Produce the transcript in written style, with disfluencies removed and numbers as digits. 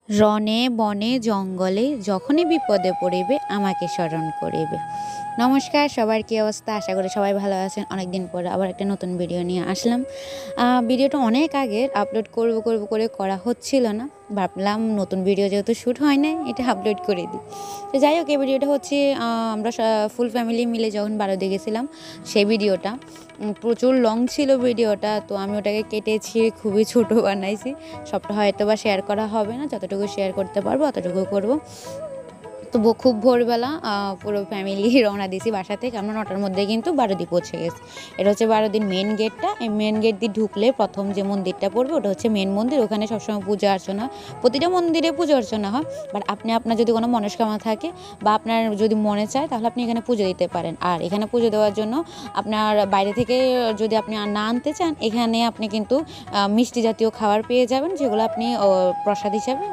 রনে বনে জঙ্গলে যখনই বিপদে পড়িবে আমাকে স্মরণ করিবে। নমস্কার, সবার কী অবস্থা? আশা করি সবাই ভালো আছেন। অনেক দিন পর আবার একটা নতুন ভিডিও নিয়ে আসলাম। ভিডিওটা অনেক আগের, আপলোড করব করে করা হচ্ছিল না। ভাবলাম নতুন ভিডিও যেহেতু শ্যুট হয় নাই, এটা আপলোড করে দিই। তো যাই হোক, এই ভিডিওটা হচ্ছে আমরা ফুল ফ্যামিলি মিলে যখন বারোদি গেছিলাম সেই ভিডিওটা। প্রচুর লং ছিল ভিডিওটা, তো আমি ওটাকে কেটেছি, খুবই ছোট বানাইছি। সবটা হয়তো বা শেয়ার করা হবে না, যতটুকু শেয়ার করতে পারবো অতটুকু করব। তো খুব ভোরবেলা পুরো ফ্যামিলি রওনা দিয়েছি বাসা থেকে। আমরা 9টার মধ্যে কিন্তু বারোদি পৌঁছে গেছি। এটা হচ্ছে বারোদির মেন গেটটা। এই মেন গেট দিয়ে ঢুকলে প্রথম যে মন্দিরটা পড়বে ওটা হচ্ছে মেন মন্দির। ওখানে সবসময় পূজা অর্চনা, প্রতিটা মন্দিরে পুজো অর্চনা হয়। বাট আপনার যদি কোনো মনস্কামনা থাকে বা আপনার যদি মনে চায় তাহলে আপনি এখানে পুজো দিতে পারেন। আর এখানে পুজো দেওয়ার জন্য আপনার বাইরে থেকে যদি আপনি না আনতে চান, এখানে আপনি কিন্তু মিষ্টি জাতীয় খাবার পেয়ে যাবেন, যেগুলো আপনি প্রসাদ হিসাবে